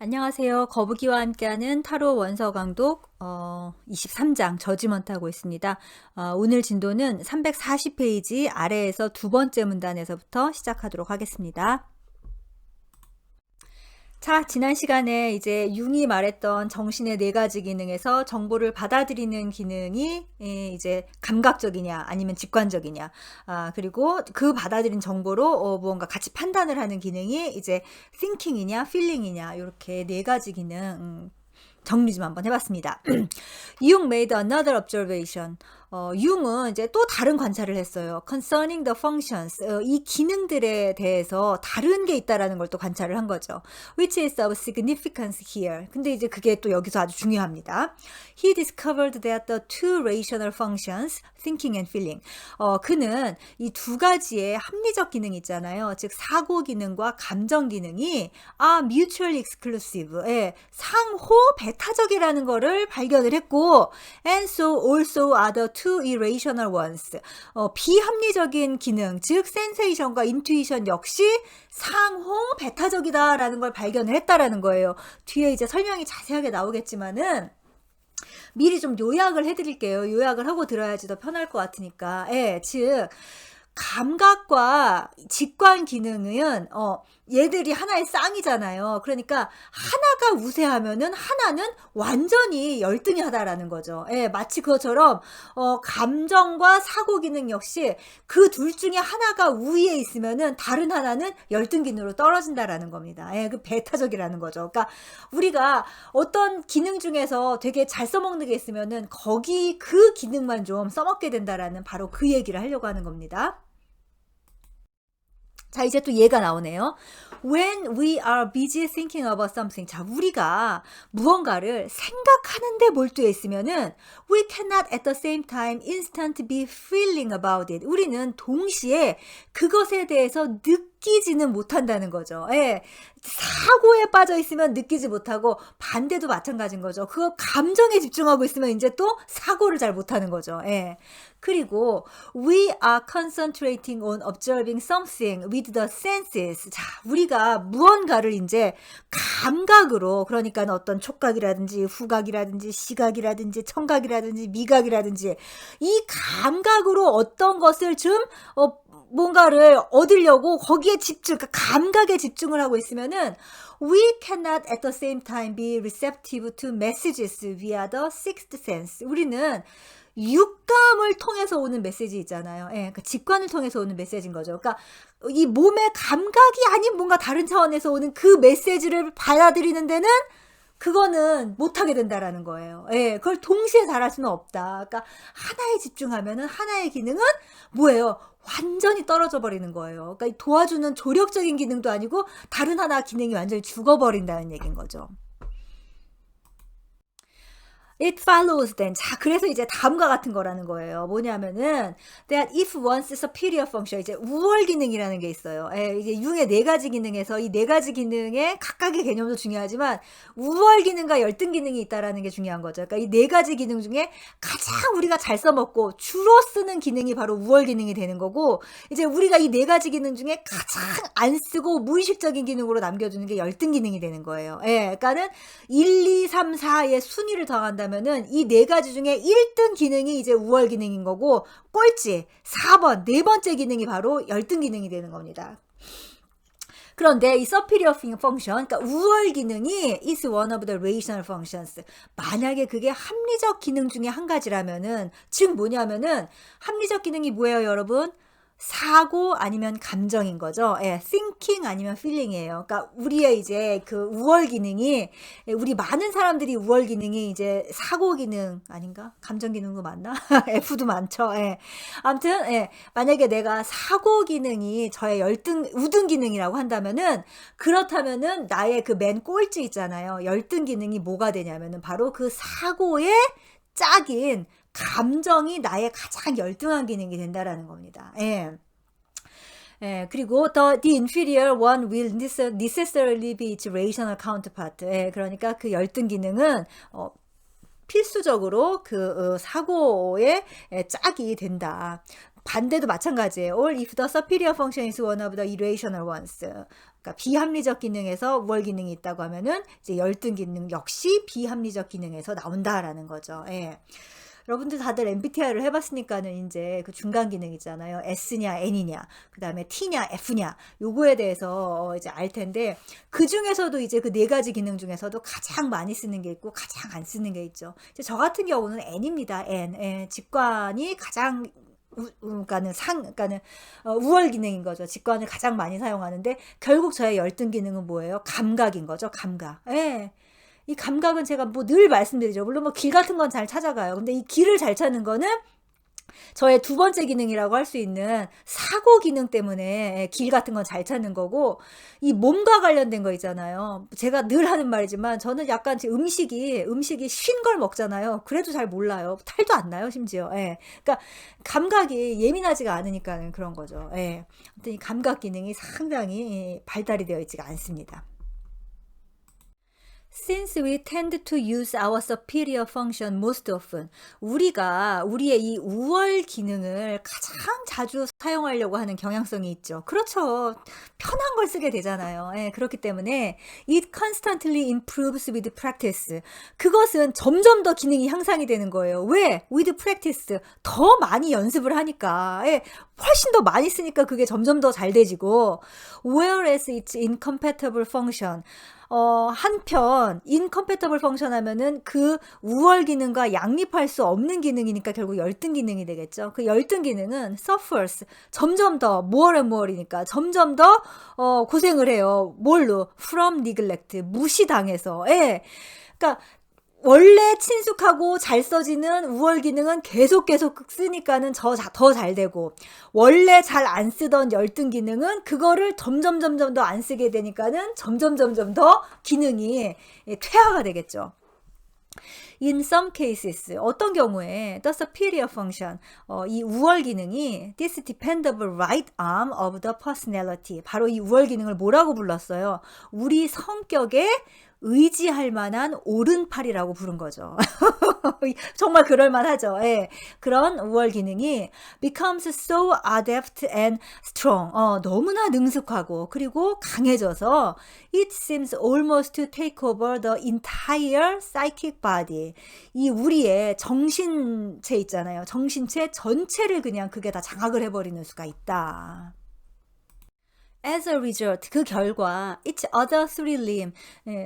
안녕하세요. 거북이와 함께하는 타로 원서 강독 23장 저지먼트 하고 있습니다. 오늘 진도는 340페이지 아래에서 두 번째 문단에서부터 시작하도록 하겠습니다. 자, 지난 시간에 이제 융이 말했던 정신의 네 가지 기능에서 정보를 받아들이는 기능이 이제 감각적이냐 아니면 직관적이냐, 그리고 그 받아들인 정보로 무언가 같이 판단을 하는 기능이 이제 thinking이냐 feeling이냐, 이렇게 네 가지 기능 정리 좀 한번 해봤습니다. 융 made another observation. 융은 이제 또 다른 관찰을 했어요. Concerning the functions. 이 기능들에 대해서 다른 게 있다라는 걸 또 관찰을 한 거죠. Which is of significance here. 근데 이제 그게 또 여기서 아주 중요합니다. He discovered that the two rational functions, thinking and feeling. 그는 이 두 가지의 합리적 기능 있잖아요. 즉 사고 기능과 감정 기능이 mutually exclusive. 예, 상호 배타적이라는 거를 발견을 했고, and so also are the two irrational ones. 비합리적인 기능, 즉 센세이션과 인투이션 역시 상호 배타적이다라는 걸 발견을 했다라는 거예요. 뒤에 이제 설명이 자세하게 나오겠지만은 미리 좀 요약을 해드릴게요. 요약을 하고 들어야지 더 편할 것 같으니까. 예, 즉 감각과 직관 기능은 얘들이 하나의 쌍이잖아요. 그러니까 하나가 우세하면은 하나는 완전히 열등이 하다라는 거죠. 예, 마치 그것처럼 감정과 사고 기능 역시 그 둘 중에 하나가 우위에 있으면은 다른 하나는 열등 기능으로 떨어진다라는 겁니다. 예, 그 배타적이라는 거죠. 그러니까 우리가 어떤 기능 중에서 되게 잘 써먹는 게 있으면은 거기 그 기능만 좀 써먹게 된다라는 바로 그 얘기를 하려고 하는 겁니다. 자, 이제 또 얘가 나오네요. When we are busy thinking about something. 자, 우리가 무언가를 생각하는데 몰두해 있으면은 we cannot at the same time instant be feeling about it. 우리는 동시에 그것에 대해서 느끼지는 못한다는 거죠. 예. 사고에 빠져 있으면 느끼지 못하고 반대도 마찬가지인 거죠. 그거 감정에 집중하고 있으면 이제 또 사고를 잘 못하는 거죠. 예. 그리고 we are concentrating on observing something with the senses. 자, 우리가 무언가를 이제 감각으로, 그러니까 어떤 촉각이라든지 후각이라든지 시각이라든지 청각이라든지 미각이라든지 이 감각으로 어떤 것을 좀 뭔가를 얻으려고 거기에 집중, 그러니까 감각에 집중을 하고 있으면은 we cannot at the same time be receptive to messages via the sixth sense. 우리는 육감을 통해서 오는 메시지 있잖아요. 예, 그러니까 직관을 통해서 오는 메시지인 거죠. 그러니까 이 몸의 감각이 아닌 뭔가 다른 차원에서 오는 그 메시지를 받아들이는 데는 그거는 못하게 된다라는 거예요. 예, 그걸 동시에 잘할 수는 없다. 그러니까 하나에 집중하면은 하나의 기능은 뭐예요? 완전히 떨어져 버리는 거예요. 그러니까 도와주는 조력적인 기능도 아니고 다른 하나 기능이 완전히 죽어버린다는 얘기인 거죠. It follows then. 자, 그래서 이제 다음과 같은 거라는 거예요. 뭐냐면은 that if one's superior function, 이제 우월 기능이라는 게 있어요. 예, 이제 융의 네 가지 기능에서 이 네 가지 기능의 각각의 개념도 중요하지만 우월 기능과 열등 기능이 있다라는 게 중요한 거죠. 그러니까 이 네 가지 기능 중에 가장 우리가 잘 써먹고 주로 쓰는 기능이 바로 우월 기능이 되는 거고, 이제 우리가 이 네 가지 기능 중에 가장 안 쓰고 무의식적인 기능으로 남겨두는 게 열등 기능이 되는 거예요. 예, 그러니까는 1, 2, 3, 4의 순위를 더한다면은 이 네 가지 중에 1등 기능이 이제 우월 기능인 거고, 꼴찌 4번 네 번째 기능이 바로 열등 기능이 되는 겁니다. 그런데 이 superior function, 그러니까 우월 기능이 is one of the rational functions. 만약에 그게 합리적 기능 중에 한 가지라면은, 즉 뭐냐면은 합리적 기능이 뭐예요, 여러분? 사고 아니면 감정인 거죠. 예, thinking 아니면 feeling이에요. 그러니까 우리의 이제 그 우월 기능이, 우리 많은 사람들이 우월 기능이 이제 사고 기능 아닌가? 감정 기능도 맞나? F도 많죠. 예. 아무튼 예, 만약에 내가 사고 기능이 저의 우등 기능이라고 한다면은, 그렇다면은 나의 그 맨 꼴찌 있잖아요. 열등 기능이 뭐가 되냐면은 바로 그 사고의 짝인 감정이 나의 가장 열등한 기능이 된다라는 겁니다. 예. 예, 그리고 the inferior one will necessarily be its rational counterpart. 예, 그러니까 그 열등 기능은 필수적으로 그 사고의 짝이 된다. 반대도 마찬가지예요. Or if the superior function is one of the irrational ones. 그러니까 비합리적 기능에서 우월 기능이 있다고 하면은 이제 열등 기능 역시 비합리적 기능에서 나온다라는 거죠. 예. 여러분들 다들 MBTI를 해봤으니까는 이제 그 중간 기능 있잖아요. S냐, N이냐, 그 다음에 T냐, F냐, 요거에 대해서 이제 알 텐데, 그 중에서도 이제 그 네 가지 기능 중에서도 가장 많이 쓰는 게 있고, 가장 안 쓰는 게 있죠. 이제 저 같은 경우는 N입니다. N. 예, 직관이 가장 그러니까는 우월 기능인 거죠. 직관을 가장 많이 사용하는데, 결국 저의 열등 기능은 뭐예요? 감각인 거죠. 감각. 예. 이 감각은 제가 뭐 늘 말씀드리죠. 물론 뭐 길 같은 건 잘 찾아가요. 근데 이 길을 잘 찾는 거는 저의 두 번째 기능이라고 할 수 있는 사고 기능 때문에 길 같은 건 잘 찾는 거고, 이 몸과 관련된 거 있잖아요. 제가 늘 하는 말이지만 저는 약간 음식이 쉰 걸 먹잖아요. 그래도 잘 몰라요. 탈도 안 나요, 심지어. 예. 그러니까 감각이 예민하지가 않으니까 그런 거죠. 예. 아무튼 이 감각 기능이 상당히 발달이 되어 있지가 않습니다. Since we tend to use our superior function most often, 우리가 우리의 이 우월 기능을 가장 자주 사용하려고 하는 경향성이 있죠. 그렇죠. 편한 걸 쓰게 되잖아요. 예, 그렇기 때문에 it constantly improves with practice. 그것은 점점 더 기능이 향상이 되는 거예요. 왜? With practice. 더 많이 연습을 하니까. 예, 훨씬 더 많이 쓰니까 그게 점점 더 잘 되지고. Whereas its incompatible function. 한편 incompatible function 하면은 그 우월 기능과 양립할 수 없는 기능이니까 결국 열등 기능이 되겠죠. 그 열등 기능은 suffers, 점점 더 more and more이니까 점점 더 고생을 해요. 뭘로? from neglect, 무시당해서. 예. 그러니까 원래 친숙하고 잘 써지는 우월 기능은 계속 쓰니까는 더 잘 되고, 원래 잘 안 쓰던 열등 기능은 그거를 점점 더 안 쓰게 되니까는 점점 더 기능이 퇴화가 되겠죠. In some cases, 어떤 경우에 the superior function, 이 우월 기능이 this dependable right arm of the personality, 바로 이 우월 기능을 뭐라고 불렀어요? 우리 성격에 의지할 만한 오른팔이라고 부른 거죠. 정말 그럴만하죠. 예. 그런 우월 기능이 becomes so adept and strong. 너무나 능숙하고 그리고 강해져서 it seems almost to take over the entire psychic body. 이 우리의 정신체 있잖아요. 정신체 전체를 그냥 그게 다 장악을 해버리는 수가 있다. As a result, 그 결과, each other three limb,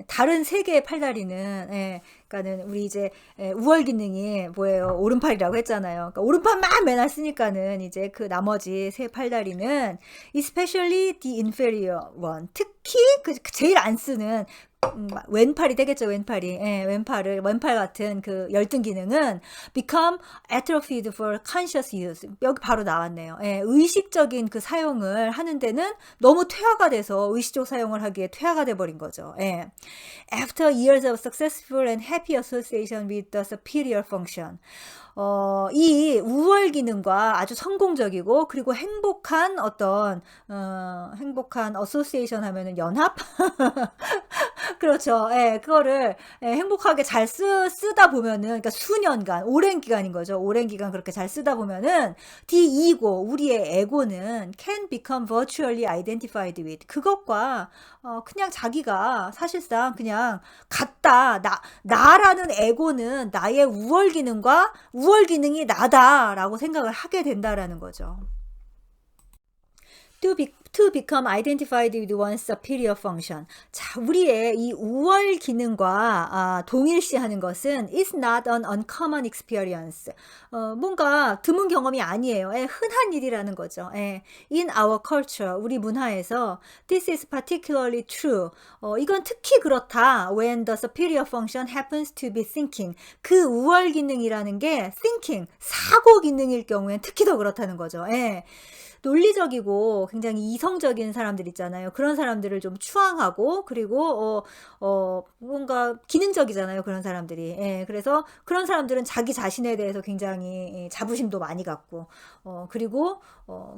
다른 세 개의 팔다리는, 그러니까는 우리 이제 우월 기능이 뭐예요? 오른팔이라고 했잖아요. 그러니까 오른팔만 맨날 쓰니까는 이제 그 나머지 세 팔다리는, especially the inferior one, 특히 그 제일 안 쓰는 왼팔이 되겠죠. 왼팔이. 예, 왼팔 같은 그 열등 기능은 become atrophied for conscious use. 여기 바로 나왔네요. 예, 의식적인 그 사용을 하는 데는 너무 퇴화가 돼서 의식적 사용을 하기에 퇴화가 돼 버린 거죠. 예. After years of successful and happy association with the superior function. 이 우월 기능과 아주 성공적이고 그리고 행복한 행복한 어소시에이션 하면은 연합? 그렇죠. 예, 그거를 행복하게 잘 쓰다 보면은, 그러니까 수년간, 오랜 기간인 거죠. 오랜 기간 그렇게 잘 쓰다 보면은, the ego, 우리의 에고는 can become virtually identified with. 그것과, 그냥 자기가 사실상 그냥 같다. 나라는 에고는 나의 우월 기능과 우월 기능이 나다라고 생각을 하게 된다라는 거죠. To become identified with one's superior function. 자, 우리의 이 우월 기능과 동일시하는 것은 is not an uncommon experience. 뭔가 드문 경험이 아니에요. 흔한 일이라는 거죠. In our culture, 우리 문화에서 this is particularly true. 이건 특히 그렇다. When the superior function happens to be thinking. 그 우월 기능이라는 게 thinking, 사고 기능일 경우엔 특히 더 그렇다는 거죠. 논리적이고 굉장히 이성적인 사람들 있잖아요. 그런 사람들을 좀 추앙하고 그리고 뭔가 기능적이잖아요. 그런 사람들이. 그래서 그런 사람들은 자기 자신에 대해서 굉장히 자부심도 많이 갖고 그리고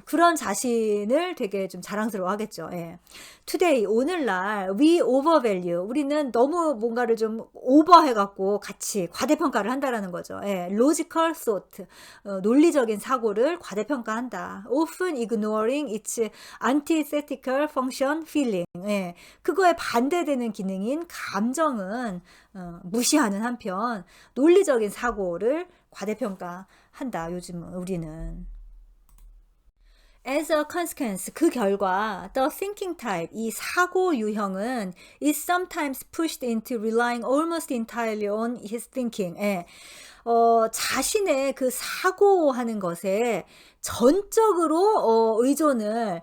그런 자신을 되게 좀 자랑스러워 하겠죠. Today, 오늘날 we overvalue. 우리는 너무 뭔가를 좀 오버해갖고 같이 과대평가를 한다라는 거죠. Logical thought. 논리적인 사고를 과대평가한다. Often often ignoring its antithetical function feeling. 예, 그거에 반대되는 기능인 감정은 무시하는 한편 논리적인 사고를 과대평가한다. 요즘은 우리는. As a consequence, 그 결과 the thinking type, 이 사고 유형은 is sometimes pushed into relying almost entirely on his thinking. 예. 자신의 그 사고하는 것에 전적으로 의존을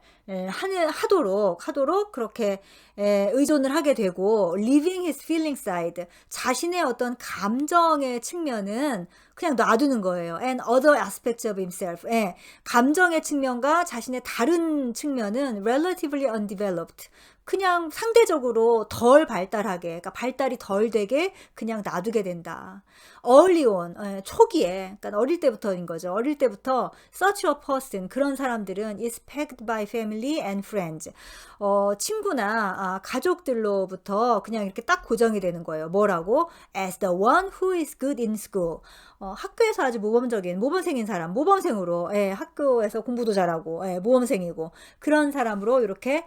하도록 그렇게 의존을 하게 되고 leaving his feeling side, 자신의 어떤 감정의 측면은 그냥 놔두는 거예요. And other aspects of himself. 예, 감정의 측면과 자신의 다른 측면은 relatively undeveloped. 그냥 상대적으로 덜 발달하게, 그러니까 발달이 덜 되게 그냥 놔두게 된다. early on, 초기에, 그러니까 어릴 때부터인 거죠. 어릴 때부터 such a person, 그런 사람들은 is pegged by family and friends. 친구나 가족들로부터 그냥 이렇게 딱 고정이 되는 거예요. 뭐라고? As the one who is good in school. 학교에서 아주 모범생인 사람, 모범생으로, 학교에서 공부도 잘하고, 모범생이고, 그런 사람으로 이렇게,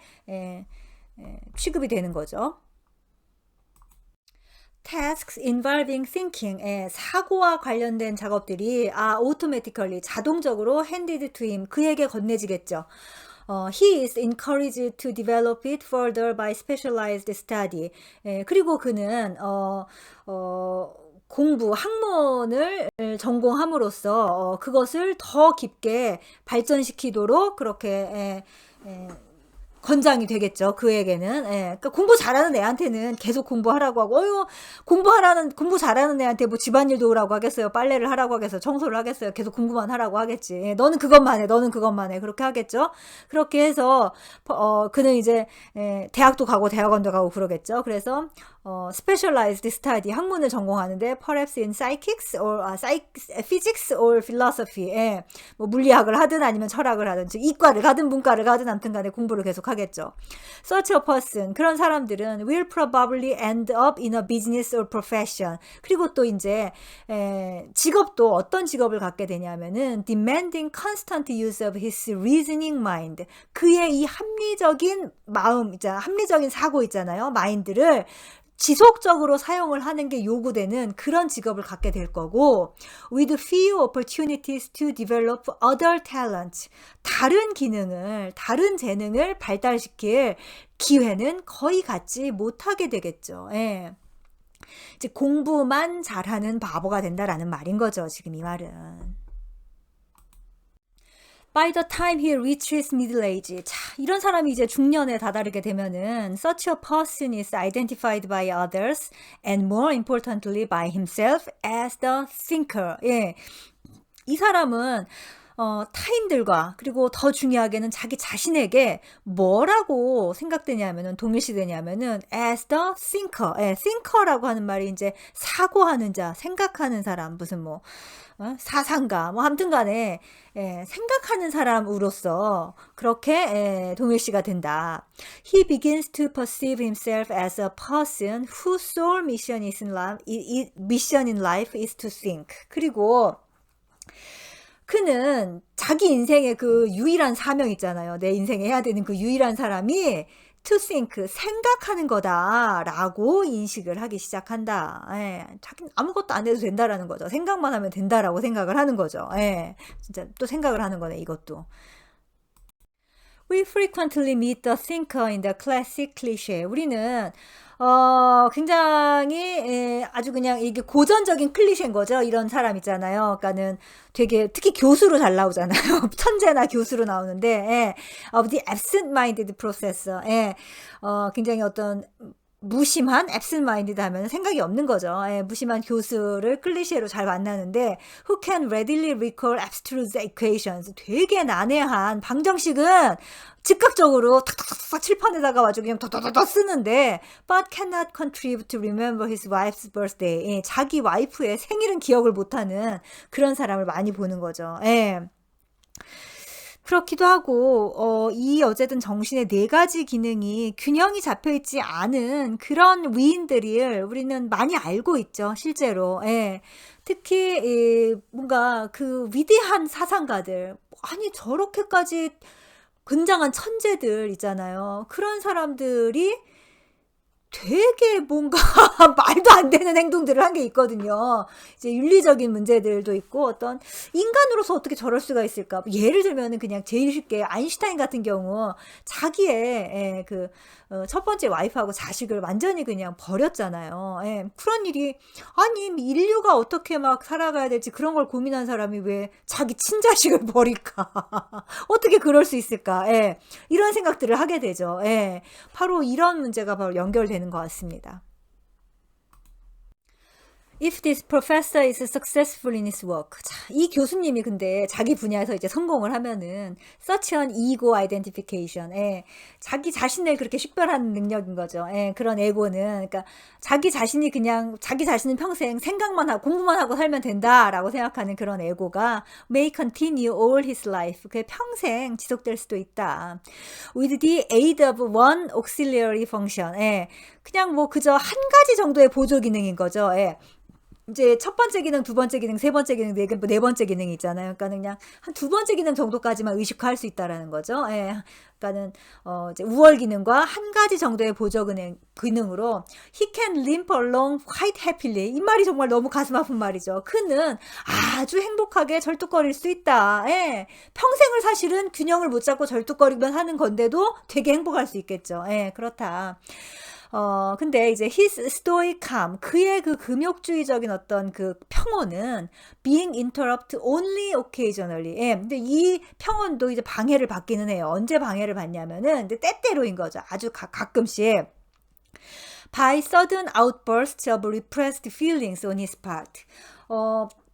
취급이 되는 거죠. Tasks involving thinking, 사고와 관련된 작업들이 automatically, 자동적으로 handed to him, 그에게 건네지겠죠. He is encouraged to develop it further by specialized study. 그리고 그는 학문을 전공함으로써 그것을 더 깊게 발전시키도록 그렇게 권장이 되겠죠. 그에게는. 그러니까 공부 잘하는 애한테는 계속 공부하라고 하고, 공부 잘하는 애한테 뭐 집안일 도우라고 하겠어요. 빨래를 하라고 하겠어요. 청소를 하겠어요. 계속 공부만 하라고 하겠지. 너는 그것만 해. 그렇게 하겠죠. 그렇게 해서 그는 이제 대학도 가고 대학원도 가고 그러겠죠. 그래서 specialized study, 학문을 전공하는데 perhaps in psychics or physics or philosophy, 뭐 물리학을 하든 아니면 철학을 하든, 즉 이과를 가든 문과를 가든 아무튼 간에 공부를 계속 하겠죠. Such a person, 그런 사람들은 will probably end up in a business or profession. 그리고 또 이제 직업도 어떤 직업을 갖게 되냐면은 demanding constant use of his reasoning mind. 그의 이 합리적인 마음, 합리적인 사고 있잖아요. 마인드를 지속적으로 사용을 하는 게 요구되는 그런 직업을 갖게 될 거고, with few opportunities to develop other talents, 다른 재능을 발달시킬 기회는 거의 갖지 못하게 되겠죠. 이제 공부만 잘하는 바보가 된다라는 말인 거죠. 지금 이 말은. By the time he reaches middle age, 자, 이런 사람이 이제 중년에 다다르게 되면은 such a person is identified by others and more importantly by himself as the thinker. 이 사람은 타인들과 그리고 더 중요하게는 자기 자신에게 뭐라고 생각되냐면은 동일시되냐면은 as the thinker. thinker라고 하는 말이 이제 사고하는 자, 생각하는 사람, 무슨 뭐 사상가, 뭐 아무튼 간에 생각하는 사람으로서 그렇게 동일시가 된다. He begins to perceive himself as a person whose sole mission in life is to think. 그리고 그는 자기 인생의 그 유일한 사명 있잖아요. 내 인생에 해야 되는 그 유일한 사람이 to think, 생각하는 거다라고 인식을 하기 시작한다. 자기는 아무것도 안 해도 된다라는 거죠. 생각만 하면 된다라고 생각을 하는 거죠. 진짜 또 생각을 하는 거네, 이것도. We frequently meet the thinker in the classic cliché. 우리는 굉장히 아주 그냥 이게 고전적인 클리셰인 거죠. 이런 사람 있잖아요. 그러니까는 되게 특히 교수로 잘 나오잖아요. 천재나 교수로 나오는데 of the absent-minded professor. 굉장히 어떤 무심한 absent-minded 하면 생각이 없는 거죠. 무심한 교수를 클리셰로 잘 만나는데 who can readily recall abstruse equations. 되게 난해한 방정식은 즉각적으로 탁탁탁탁 칠판에다가 아주 그냥 더더더더 쓰는데 but cannot contribute to remember his wife's birthday. 자기 와이프의 생일은 기억을 못하는 그런 사람을 많이 보는 거죠. 그렇기도 하고 이 어쨌든 정신의 네 가지 기능이 균형이 잡혀 있지 않은 그런 위인들을 우리는 많이 알고 있죠, 실제로. 예. 특히 뭔가 그 위대한 사상가들, 아니 저렇게까지 굉장한 천재들 있잖아요. 그런 사람들이 되게 뭔가 말도 안 되는 행동들을 한 게 있거든요. 이제 윤리적인 문제들도 있고 어떤 인간으로서 어떻게 저럴 수가 있을까? 뭐 예를 들면은 그냥 제일 쉽게 아인슈타인 같은 경우 자기의 그 첫 번째 와이프하고 자식을 완전히 그냥 버렸잖아요. 예, 그런 일이 아니 인류가 어떻게 막 살아가야 될지 그런 걸 고민한 사람이 왜 자기 친자식을 버릴까? 어떻게 그럴 수 있을까? 예, 이런 생각들을 하게 되죠. 예, 바로 이런 문제가 바로 연결되는 것 같습니다. If this professor is successful in his work. 자, 이 교수님이 근데 자기 분야에서 이제 성공을 하면은 such an ego identification. 예, 자기 자신을 그렇게 식별하는 능력인 거죠. 예, 그런 에고는 그러니까 자기 자신이 그냥 자기 자신은 평생 생각만 하고 공부만 하고 살면 된다라고 생각하는 그런 에고가 may continue all his life. 그게 평생 지속될 수도 있다. With the aid of one auxiliary function. 예, 그냥 뭐 그저 한 가지 정도의 보조 기능인 거죠. 예. 이제 첫 번째 기능, 두 번째 기능, 세 번째 기능, 네 번째 기능이 있잖아요. 그러니까 그냥 한 두 번째 기능 정도까지만 의식할 수 있다라는 거죠. 예. 그러니까는 이제 우월 기능과 한 가지 정도의 보조 기능으로 he can limp along quite happily. 이 말이 정말 너무 가슴 아픈 말이죠. 그는 아주 행복하게 절뚝거릴 수 있다. 예. 평생을 사실은 균형을 못 잡고 절뚝거리면 하는 건데도 되게 행복할 수 있겠죠. 예, 그렇다. 근데 이제 his stoic calm, 그의 그 금욕주의적인 어떤 그 평온은 being interrupted only occasionally. 예, 근데 이 평온도 이제 방해를 받기는 해요. 언제 방해를 받냐면은, 근데 때때로인 거죠. 아주 가끔씩. By sudden outbursts of repressed feelings on his part.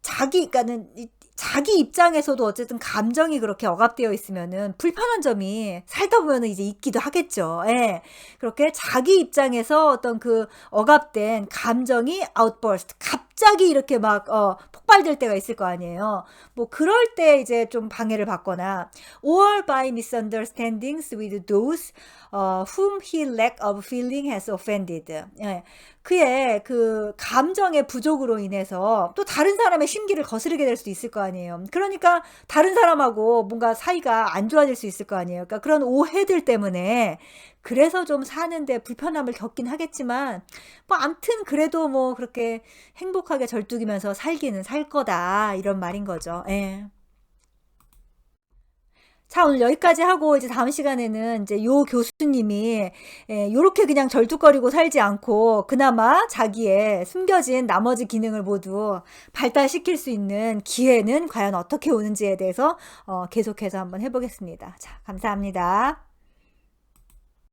그러니까는 자기 입장에서도 어쨌든 감정이 그렇게 억압되어 있으면은 불편한 점이 살다 보면은 이제 있기도 하겠죠. 예. 그렇게 자기 입장에서 어떤 그 억압된 감정이 outburst, 갑자기 이렇게 막 폭발될 때가 있을 거 아니에요. 뭐 그럴 때 이제 좀 방해를 받거나 or by misunderstandings with those whom he lack of feeling has offended. 예. 그의 그 감정의 부족으로 인해서 또 다른 사람의 심기를 거스르게 될 수도 있을 거 아니에요. 그러니까 다른 사람하고 뭔가 사이가 안 좋아질 수 있을 거 아니에요. 그러니까 그런 오해들 때문에 그래서 좀 사는데 불편함을 겪긴 하겠지만 뭐 암튼 그래도 뭐 그렇게 행복하게 절뚝이면서 살기는 살 거다 이런 말인 거죠. 예. 자, 오늘 여기까지 하고 이제 다음 시간에는 이제 요 교수님이 요렇게 그냥 절뚝거리고 살지 않고 그나마 자기의 숨겨진 나머지 기능을 모두 발달시킬 수 있는 기회는 과연 어떻게 오는지에 대해서 계속해서 한번 해보겠습니다. 자, 감사합니다.